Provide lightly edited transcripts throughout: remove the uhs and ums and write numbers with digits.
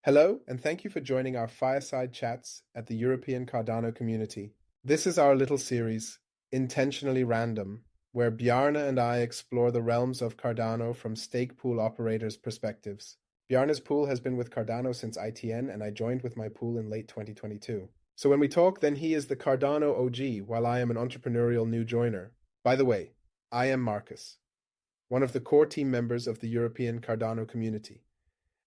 Hello, and thank you for joining our Fireside chats at the European Cardano community. This is our little series, Intentionally Random, where Bjarne and I explore the realms of Cardano from stake pool operators' perspectives. Bjarne's pool has been with Cardano since ITN, and I joined with my pool in late 2022. So when we talk, then he is the Cardano OG, while I am an entrepreneurial new joiner. By the way, I am Marcus, one of the core team members of the European Cardano community.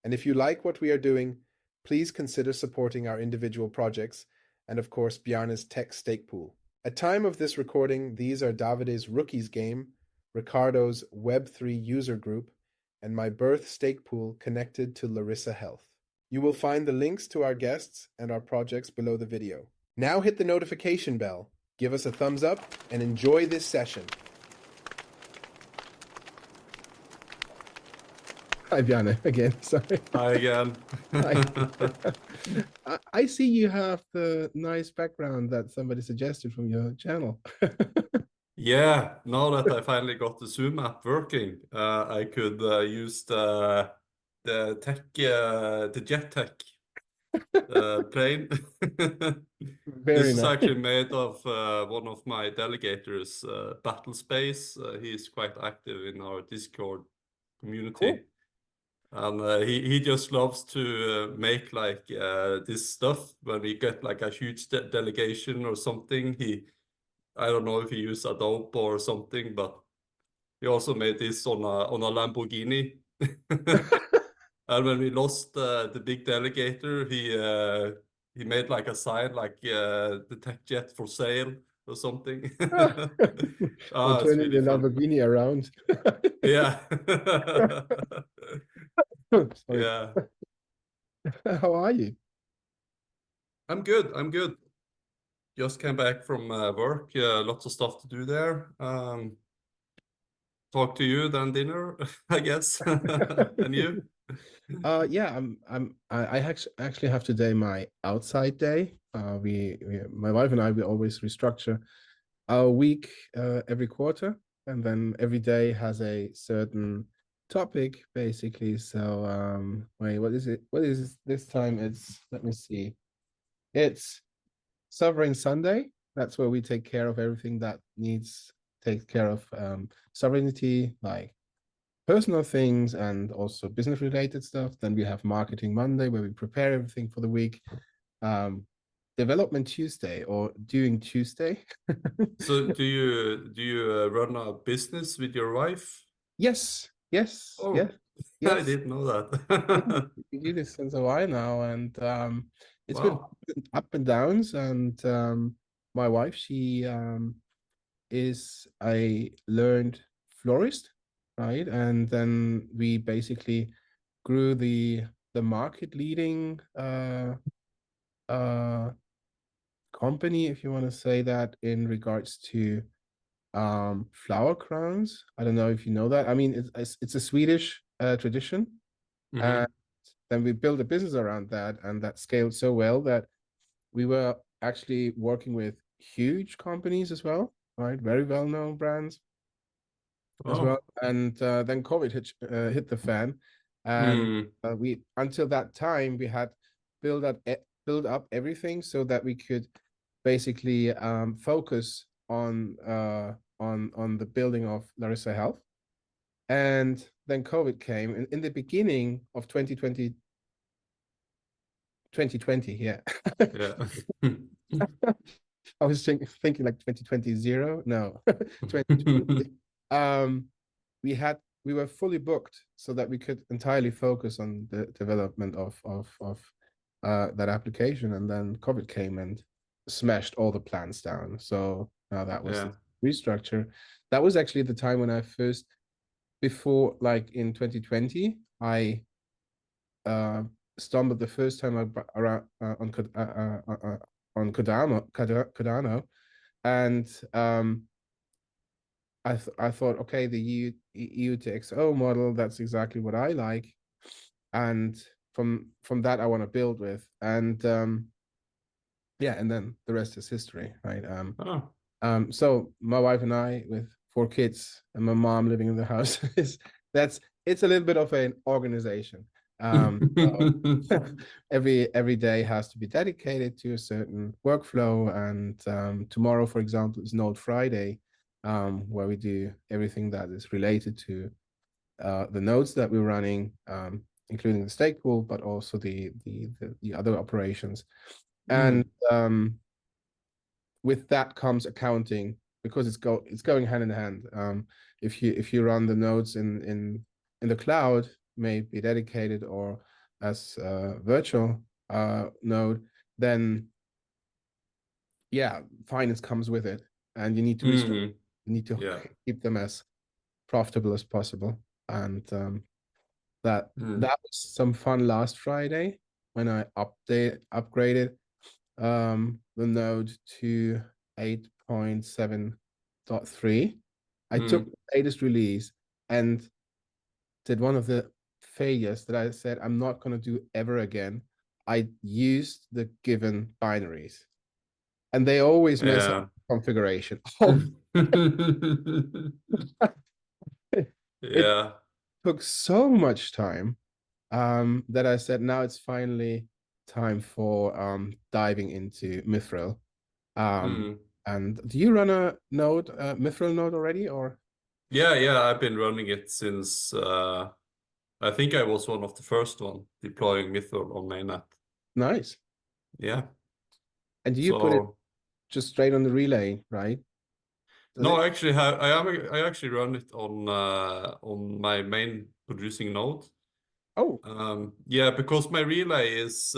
And if you like what we are doing, please consider supporting our individual projects and, of course, Bjarne's tech stake pool. At time of this recording, these are Davide's Rookies game, Ricardo's Web3 user group, and my birth stake pool connected to Larissa Health. You will find the links to our guests and our projects below the video. Now hit the notification bell, give us a thumbs up, and enjoy this session. Hi, Bjarne, again. Sorry. Hi again. Hi. I see you have the nice background that somebody suggested from your channel. Yeah, now that I finally got the Zoom app working, I could use the jet tech plane. Very This is nice. actually made of one of my delegators, Battle Space. He's quite active in our Discord community. Cool. And he just loves to make like this stuff when we get like a huge delegation or something. I don't know if he used Adobe or something, but he also made this on a Lamborghini. And when we lost the big delegator, he made like a sign like the tech jet for sale or something. Or It's turning really the fun. Lamborghini around. Yeah. Sorry. Yeah. How are you? I'm good. Just came back from work. Lots of stuff to do there. Talk to you, then dinner, I guess. And you? Yeah, I actually have today my outside day. My wife and I, we always restructure our week every quarter, and then every day has a certain topic basically. So wait, what is it? What is this time? Let me see. It's Sovereign Sunday. That's where we take care of everything that needs take care of sovereignty, like personal things and also business related stuff. Then we have Marketing Monday, where we prepare everything for the week. Development Tuesday or Doing Tuesday. So do you run a business with your wife? Yes, yes, yes, Oh, I yes. didn't know that. We do this since a while now, and it's been Wow. up and downs. And my wife, she is a learned florist, right? And then we basically grew the market leading company, if you want to say that, in regards to flower crowns. I don't know if you know that. I mean, it's a Swedish tradition, and Mm-hmm. then we built a business around that, and that scaled so well that we were actually working with huge companies as well, right? Very well-known brands as well. Oh. And then COVID hit the fan, and Hmm. we until that time we had build up everything so that we could basically focus on the building of Larissa Health. And then COVID came, and in the beginning of 2020, yeah. Yeah. I was thinking like 2020 zero. No, 2020. Um, we were fully booked so that we could entirely focus on the development of that application, and then COVID came and smashed all the plans down. So now that was Yeah. the restructure. That was actually the time when I first, before like in 2020, I stumbled the first time around on Cardano, and I thought, okay, the EU to XO model, that's exactly what I like, and from that I want to build with, and yeah, and then the rest is history, right? Oh. So my wife and I, with 4 kids and my mom living in the house, it's a little bit of an organization. So every day has to be dedicated to a certain workflow. And tomorrow, for example, is Node Friday, where we do everything that is related to the nodes that we're running, including the stake pool, but also the other operations. And with that comes accounting, because it's going hand in hand. If you run the nodes in the cloud, may be dedicated or as a virtual node, then yeah, finance comes with it, and you need to restructure. You need to Yeah. keep them as profitable as possible. And that was some fun last Friday when I upgraded the node to 8.7.3. I took the latest release and did one of the failures that I said I'm not going to do ever again. I used the given binaries, and they always mess up Yeah. configuration. Oh, it Yeah. took so much time that I said now it's finally time for diving into Mithril. And do you run a node, Mithril node already, or? Yeah, I've been running it since I think I was one of the first one deploying Mithril on mainnet. Nice. Yeah. And do you put it So just straight on the relay, right? Does no, it? I actually have I actually run it on my main producing node. Oh, Yeah, because my relay is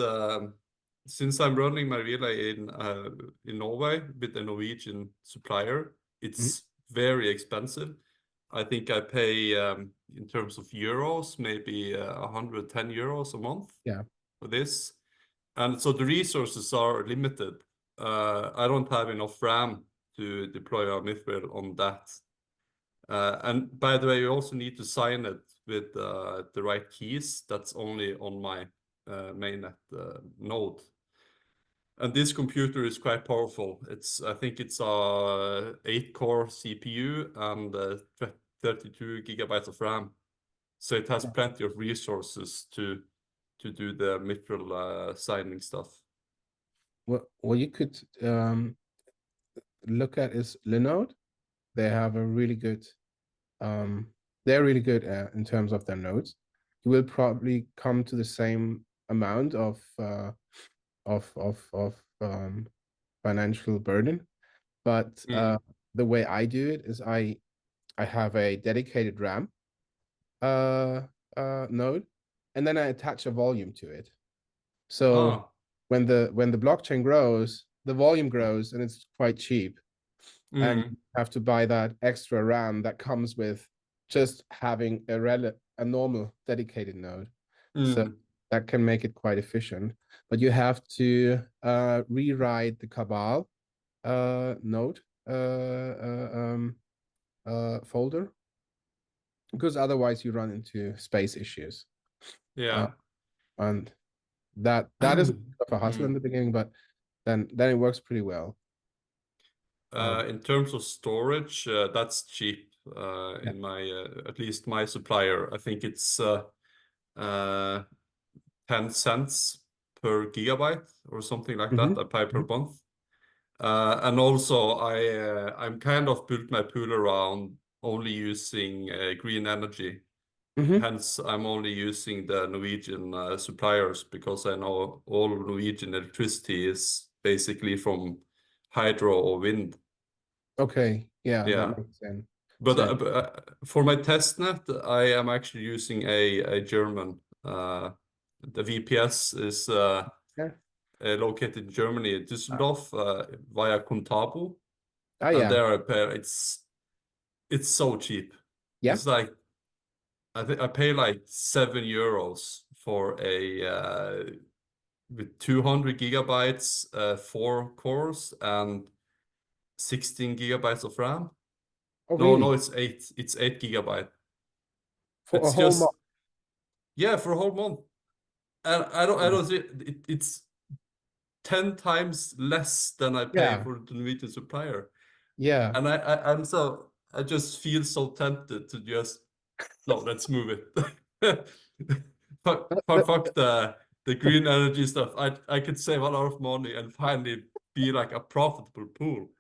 since I'm running my relay in Norway with a Norwegian supplier, mhm. it's very expensive. I think I pay in terms of euros, maybe 110 euros a month Yeah. for this. And so the resources are limited. I don't have enough RAM to deploy a Mithril on that. And by the way, you also need to sign it with the right keys. That's only on my mainnet node. And this computer is quite powerful. I think it's a 8-core CPU and 32 gigabytes of RAM. So it has Yeah. plenty of resources to do the Mithril signing stuff. What you could look at is Linode. They have a really good, um, they're really good in terms of their nodes. You will probably come to the same amount of financial burden, but the way I do it is I have a dedicated RAM node, and then I attach a volume to it. So Ah. when the blockchain grows, the volume grows, and it's quite cheap. And you have to buy that extra RAM that comes with just having a normal dedicated node. So that can make it quite efficient. But you have to rewrite the Cabal node folder, because otherwise you run into space issues. Uh, Yeah. and that is a bit of a hustle in the beginning, but then it works pretty well. In terms of storage, that's cheap Yeah. in my at least my supplier. I think it's 10 cents per gigabyte or something like that I pay per month. And also I'm kind of built my pool around only using green energy. Hence, I'm only using the Norwegian suppliers because I know all Norwegian electricity is basically from hydro or wind. Okay. Yeah, that Yeah. makes sense. But for my testnet, I am actually using a German. The VPS is Yeah. located in Germany, Düsseldorf, via Contabo, Oh and yeah. there I pay. It's so cheap. Yeah. It's like I think I pay like €7 for a with 200 gigabytes, 4 cores, and 16 gigabytes of RAM. Oh No, really? it's eight. It's 8 gigabyte. For a It's whole just month? yeah, for a whole month. And I don't see it's 10 times less than I pay Yeah. for the Norwegian supplier. Yeah. And I'm so I just feel so tempted to just no, let's move it. fuck the green energy stuff. I could save a lot of money and finally be like a profitable pool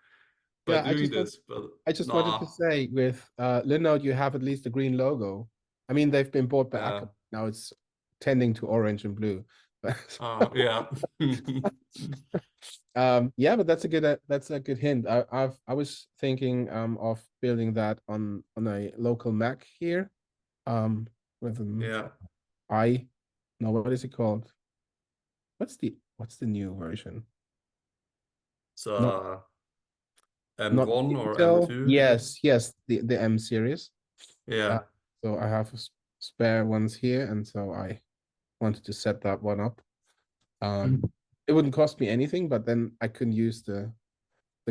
by Yeah, doing this, but I just wanted to nah, say with Linode, you have at least a green logo. I mean, they've been bought by yeah, Akamai. Now it's tending to orange and blue. yeah, Yeah, but that's a good hint. I was thinking of building that on a local Mac here. With an yeah. I no, what is it called? What's the new version? Not So not M1 or Intel. M2, Yes, the M series. Uh, yeah. so I have spare ones here, and so I wanted to set that one up. It wouldn't cost me anything, but then I couldn't use the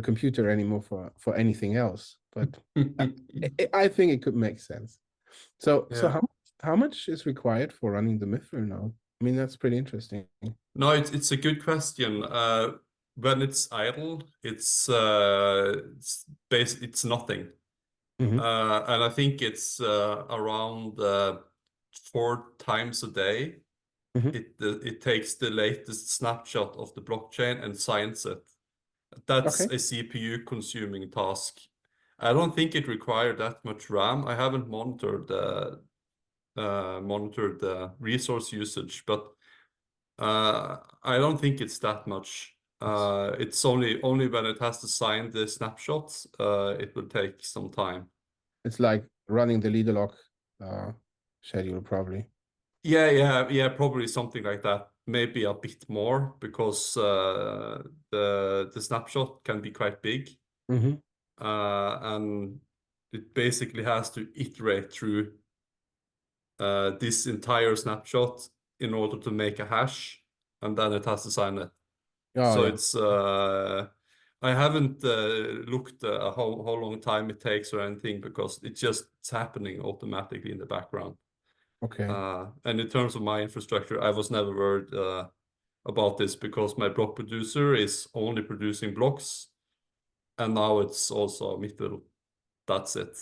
computer anymore for anything else. But I think it could make sense. So Yeah. how much is required for running the Mithril now? I mean, that's pretty interesting. No, it's a good question. When it's idle, it's nothing. Hmm. And I think it's around 4 times a day. Hmm. It takes the latest snapshot of the blockchain and signs it. That's Okay. a CPU consuming task. I don't think it required that much RAM. I haven't monitored the resource usage, but I don't think it's that much. It's It's only when it has to sign the snapshots, it will take some time. it's like running the leader lock uh, schedule probably. Yeah, probably something like that. Maybe a bit more because the snapshot can be quite big, Hmm. and it basically has to iterate through this entire snapshot in order to make a hash, and then it has to sign it. Oh So yeah. it's I haven't looked how long time it takes or anything because it's happening automatically in the background. Okay. And in terms of my infrastructure, I was never worried about this because my block producer is only producing blocks, and now it's also Mithril. That's it.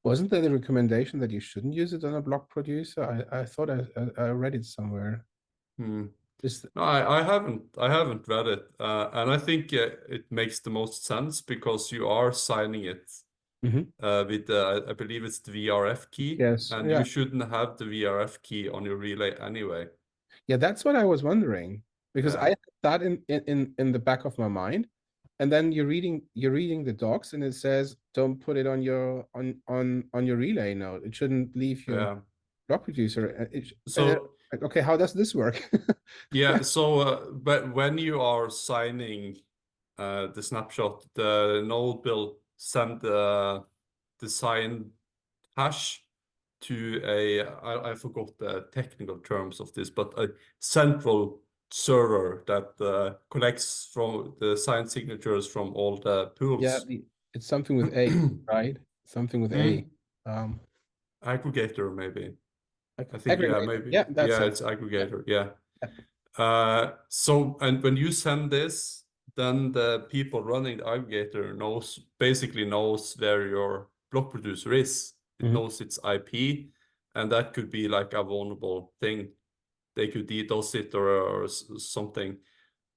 Wasn't there the recommendation that you shouldn't use it on a block producer? I thought I read it somewhere. Hmm. Is No, I haven't read it, and I think it makes the most sense because you are signing it Mhm. with I believe it's the VRF key, Yes. and you Yeah. shouldn't have the VRF key on your relay anyway. Yeah, that's what I was wondering because I Yeah, had that in the back of my mind, and then you're reading the docs, and it says don't put it on your relay node. It shouldn't leave your yeah. block producer. So Like, okay, how does this work? yeah, so but when you are signing the snapshot, the node will send the signed hash to I forgot the technical terms of this, but a central server that collects from the signed signatures from all the Yeah, pools. it's something with A, right? Something with A. Mm, Um, aggregator, maybe. I think, yeah, Aggregator. maybe. Yeah, that's Yeah, it. it's Yeah. aggregator. Yeah. Yeah. So, and when you send this, then the people running the aggregator basically knows where your block producer is. It Mhm. knows its IP, and that could be like a vulnerable thing. They could DDoS it or something.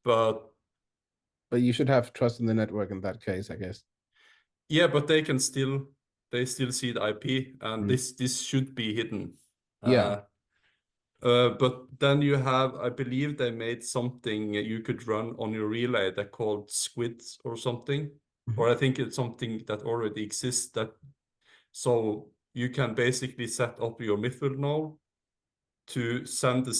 But But you should have trust in the network in that case, I guess. yeah, but they still see the IP, and Mm. this should be hidden. Yeah. Uh, but then you have, I believe they made something you could run on your relay that called Squid or something, Mhm. or I think it's something that already exists. That so you can basically set up your Mithril node to send the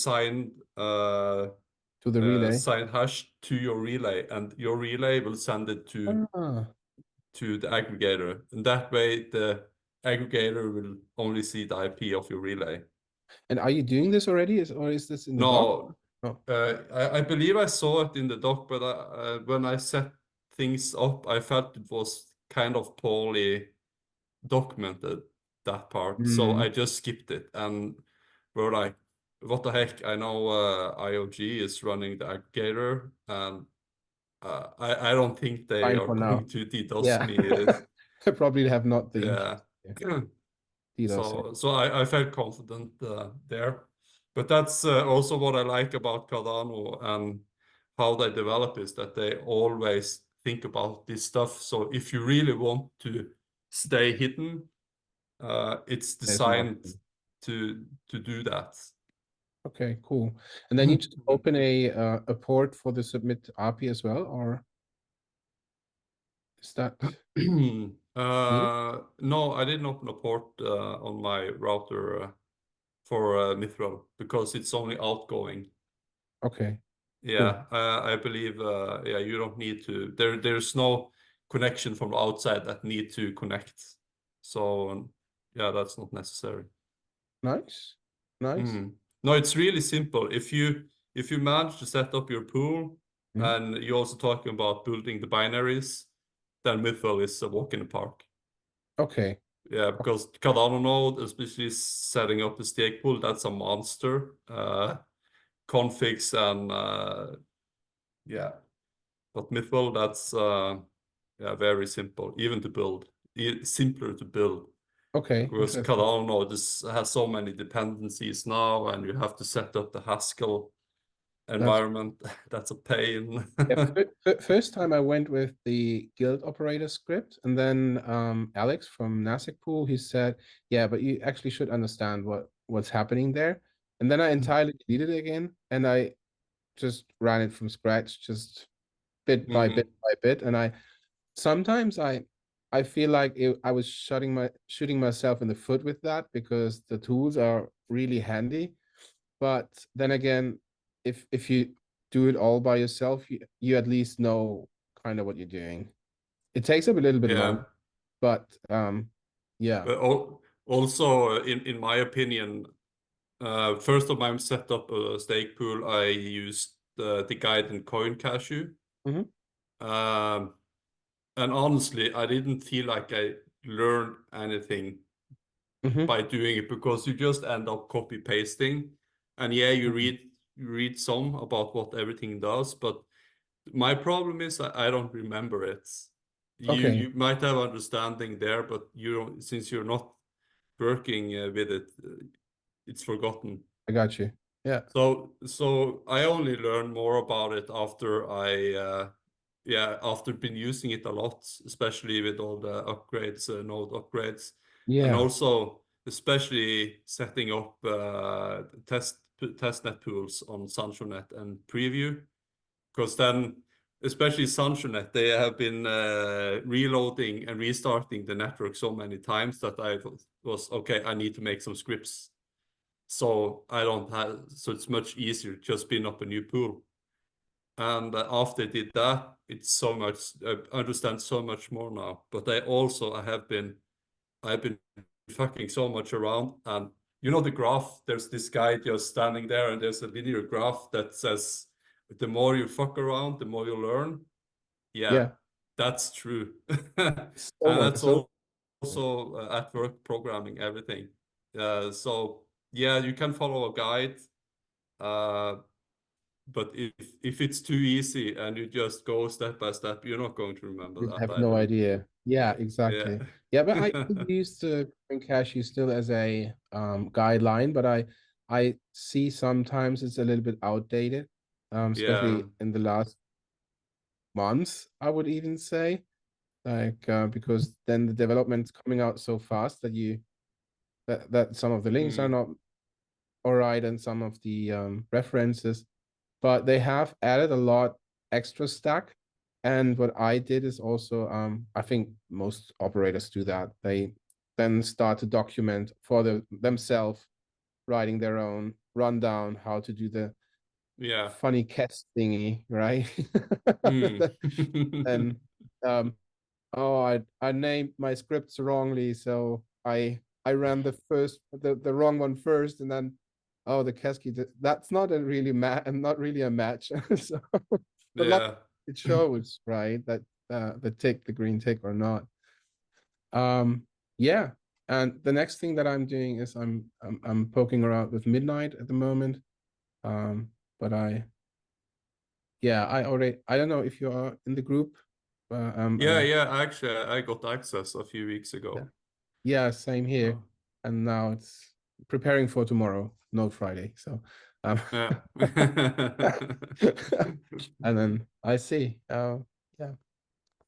To the relay. signed hash to your relay, and your relay will send it Ah. to the aggregator, and that way the aggregator will only see the IP of your relay. And are you doing this already? Or is this in the doc? No, Oh. I believe I saw it in the doc, but when I set things up, I felt it was kind of poorly documented, that part. So I Mm. just skipped it and were like, what the heck? I know IOG is running the aggregator, and I don't think they Fine are for now. going to DDoS Yeah. me. I probably have not the interest. Yeah. Yeah. DDoS. So I felt confident there. But that's also what I like about Cardano and how they develop, is that they always think about this stuff. So if you really want to stay hidden, it's There's an designed option. to do that. Okay, cool. And then you just open a port for the submit API as well, or is that needed? No, I didn't open a port on my router for Mithril because it's only outgoing. Okay, cool. Yeah, I believe yeah, you don't need to. There's no connection from outside that need to connect. So yeah, that's not necessary. Nice. Nice. No, it's really simple. If you manage to set up your pool, Mhm. and you're also talking about building the binaries, then Mithril is a walk in the park. Okay. Yeah, because Cardano node, especially setting up the stake pool, that's a monster. Configs and yeah, but Mithril, that's yeah, very simple, even to build, simpler to build. Okay, Because interesting. Cardano node has so many dependencies now, and you have to set up the Haskell That's environment. That's a pain. yeah, first time I went with the guild operator script, and then Alex from Nasik Pool, he said, yeah, but you actually should understand what's happening there. And then I entirely deleted it again, and I just ran it from scratch, just bit by bit Mhm. by bit. And sometimes I feel like I was shooting myself in the foot with that, because the tools are really handy. But then again, if you do it all by yourself, you at least know kind of what you're doing. It takes up a little bit long, Yeah, but yeah. but also in my opinion, first of my set up a stake pool, I used the guide in Coin Cashew. Hmm. Um, and honestly, I didn't feel like I learned anything Hmm. by doing it, because you just end up copy pasting. And yeah, you read some about what everything does, but my problem is I don't remember it. You Okay, you might have understanding there, but you don't, since you're not working with it, it's forgotten. I got you. Yeah. So I only learned more about it after yeah, after been using it a lot, especially with all the upgrades, node upgrades, and Yeah. also especially setting up testnet pools on SanchoNet and Preview, because then, especially SanchoNet, they have been reloading and restarting the network so many times that I was okay. I need to make some scripts, so I don't have. So it's much easier to just spin up a new pool. And after I did that, it's so much. I understand so much more now. But I've been fucking so much around, and you know the graph. There's this guy just standing there, and there's a linear graph that says, "The more you fuck around, the more you learn." Yeah, Yeah. that's true, So and much. that's So also at work programming everything. So yeah, you can follow a guide. Uh, but if it's too easy and you just go step by step, you're not going to remember you that, have I no believe. idea. Yeah, Yeah. exactly. Yeah, but I use the Cashew still as a guideline, but I see sometimes it's a little bit outdated, Yeah. especially in the last months, I would even say. Like because then the development's coming out so fast that that some of the links are Mm. not all right, and some of the references, but they have added a lot extra stack. And what I did is also, I think most operators do that. They then start to document for themselves, writing their own rundown how to do the Yeah. funny cast thingy, right? Mm. And oh, I named my scripts wrongly, so I ran the wrong one first, and then oh, the cascade, that's not a really not really a match. So, but like Yeah. it shows, right, that the green tick or not. Um, yeah. And the next thing that I'm doing is I'm poking around with Midnight at the moment. Um, but yeah, I don't know if you are in the group. Yeah, yeah, actually I got access a few weeks Yeah. ago. Yeah, same here. So And now preparing for tomorrow, Node Friday. So, Yeah. and then I see. Yeah,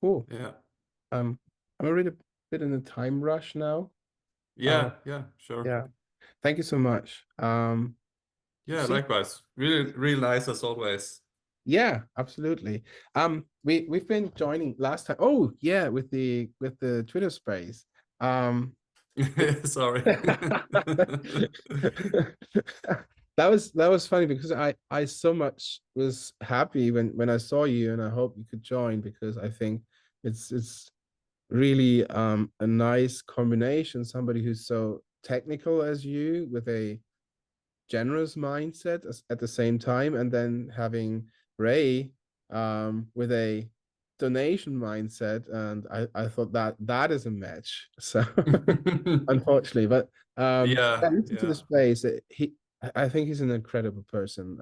cool. Yeah. I'm a really bit in a time rush now. Uh, Yeah, yeah, sure. yeah. Thank you so much. Yeah, See, likewise. Really, really nice as always. yeah, absolutely. We've been joining last time. Oh, yeah, with the Twitter space. It Sorry. that was funny because I so much was happy when I saw you, and I hope you could join because I think it's really a nice combination. Somebody who's so technical as you with a generous mindset at the same time, and then having Ray with a donation mindset, and I thought that that is a match. So unfortunately, but Yeah, yeah, listen to the yeah. space. I think he's an incredible person.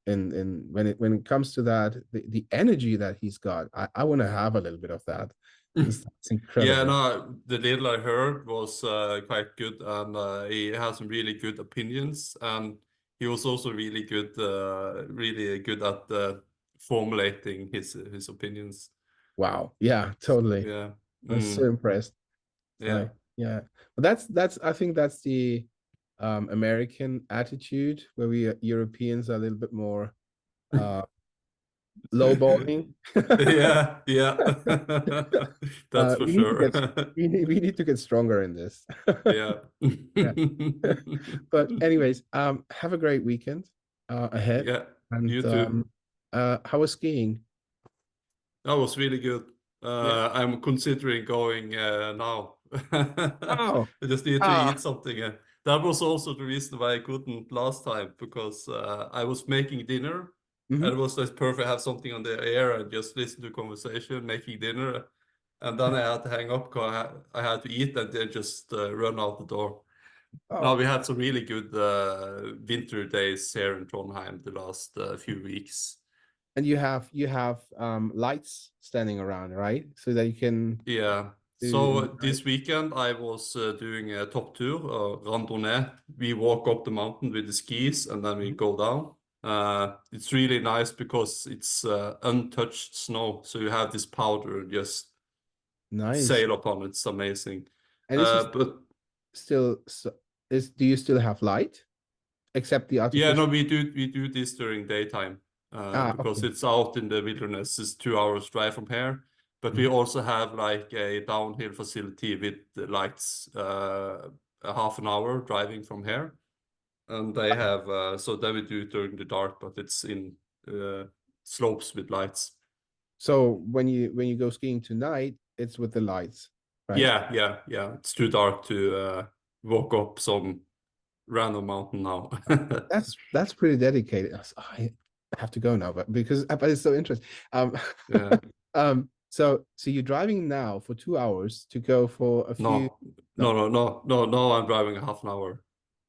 In when it comes to that, the energy that he's got, I want to have a little bit of that. It's Yeah, incredible. no, the little I heard was quite good, and he has some really good opinions, and he was also really good at formulating his opinions. Wow. Yeah, totally. Yeah, I was so impressed. yeah. So yeah, but that's I think that's the American attitude where we Europeans are a little bit more uh lowballing. Yeah, yeah. That's for We need to sure. get we need to get stronger in this. Yeah. Yeah. But anyways, have a great weekend ahead. Yeah, And you too. how was skiing? That was really good. Yeah. I'm considering going now. I Oh, just need to ah, eat something. That was also the reason why I couldn't last time because I was making dinner and it mhm. was just perfect to have something on the air and just listen to conversation, making dinner. And then I had to hang up because I had to eat and then just run out the door. Now Oh, we had some really good winter days here in Trondheim the last few weeks. and you have lights standing around, right? So that you can Yeah. do in So the night. this weekend I was doing a top tour, randonnée. We walk up the mountain with the skis and then we Mhm. go down. It's really nice because it's untouched snow, so you have this powder and just Nice. sail upon it. It's amazing. And this is But still is do you still have light except the yeah, no, artificial? we do this during daytime Ah, because okay. it's out in the wilderness. It's 2 hours drive from here. But we Mhm. also have like a downhill facility with the lights, a half an hour driving from here. And they have so they will do it during the dark, but it's in uh, slopes with lights. So when you go skiing tonight, it's with the lights, right? Yeah, yeah, yeah. It's too dark to walk up some random mountain now. That's pretty dedicated. I have to go now, but it's so interesting. Yeah. So you're driving now for 2 hours to go for a few. No, no, No, no, no, no, no. I'm driving a half an hour.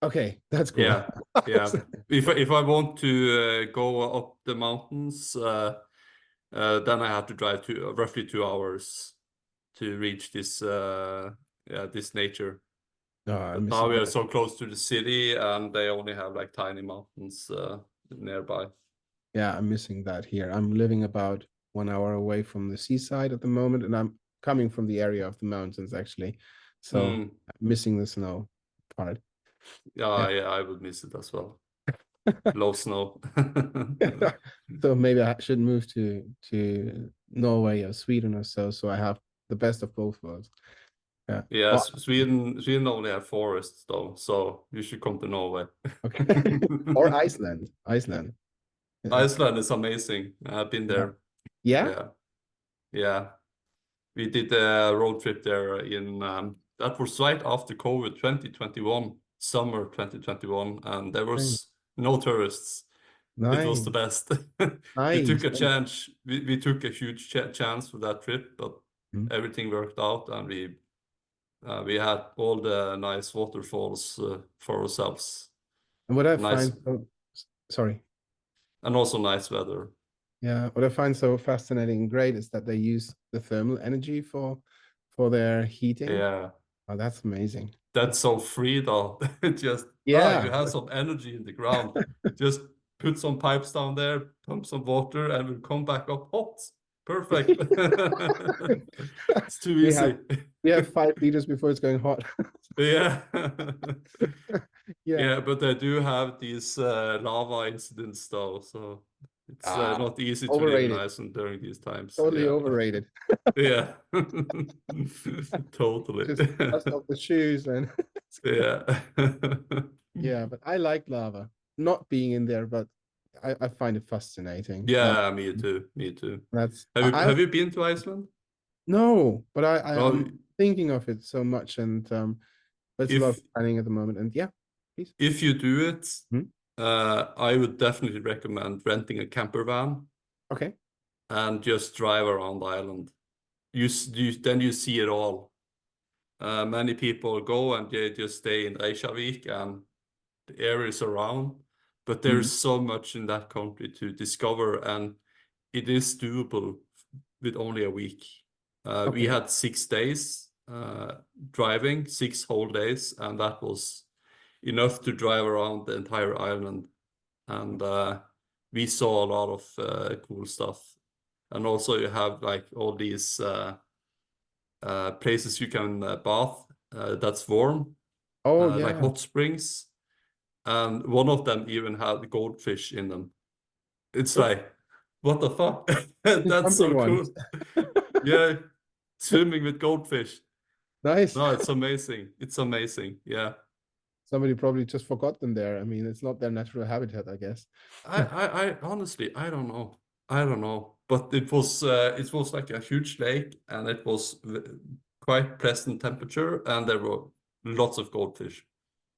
okay, that's cool. Yeah, yeah. If I want to go up the mountains, then I have to drive roughly 2 hours to reach this this nature. No, I'm But now missing we are that. so close to the city, and they only have like tiny mountains nearby. Yeah, I'm missing that here. I'm living about 1 hour away from the seaside at the moment, and I'm coming from the area of the mountains actually. So Hmm. I'm missing the snow part. Yeah. Yeah, yeah, I would miss it as well. Low snow. So maybe I should move to Norway or Sweden or so, so I have the best of both worlds. Yeah. Oh, Yes, Sweden only have forests though, so you should come to Norway. okay. Or Iceland. Iceland. Yeah. Iceland is amazing. I've been Yeah. there. Yeah. Yeah, yeah. We did a road trip there that was right after COVID 2021, summer 2021, and there Nice. was no tourists. It was the Nice. best. We took Nice. a chance. We took a huge chance for that trip, but Mhm. everything worked out, and we had all the nice waterfalls for ourselves. And what I Nice, find so sorry. and also nice weather. Yeah, what I find so fascinating and great is that they use the thermal energy for their heating. Yeah, Oh, that's amazing. That's so free though. Just you Yeah. have some energy in the ground. Just put some pipes down there, pump some water, and we'll come back up hot. Perfect. It's too We easy. have 5 liters before it's going hot. Yeah. Yeah. Yeah, but they do have these lava incidents though, so it's not easy to live in Overrated. Iceland during these times. Totally Yeah. overrated. Yeah. Totally. Just dust off the shoes and Yeah. yeah, but I like lava. Not being in there, but I find it fascinating. Yeah, me too. Me too. That's Have you been to Iceland? no, but No, I'm thinking of it so much, and there's a lot of planning at the moment. And yeah, please. if you do it, Hmm? I would definitely recommend renting a camper van Okay. and just drive around the island. Then you see it all. Many people go and they just stay in Reykjavik and the areas around, but there's so much in that country to discover, and it is doable with only a week. We Okay. had 6 days driving, 6 whole days, and that was enough to drive around the entire island. And we saw a lot of cool stuff. And also you have like all these places you can bath that's warm, Oh like yeah. hot springs. And one of them even had goldfish in them. It's like, what the fuck? That's so Jumping cool. ones. Yeah, swimming with goldfish. Nice. No, it's amazing. It's amazing. Yeah. Somebody probably just forgot them there. I mean, it's not their natural habitat, I guess. I honestly, I don't know. I don't know. But it was like a huge lake, and it was quite pleasant temperature, and there were lots of goldfish.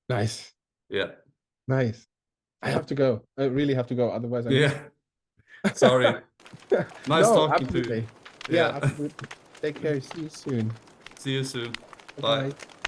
Nice. Yeah. Nice. I have to go. I really have to go. Otherwise, I miss. Yeah. Sorry. Nice No, talking to absolutely. you. Yeah, Yeah. absolutely. Take care. See you soon. See you soon. Bye. Bye.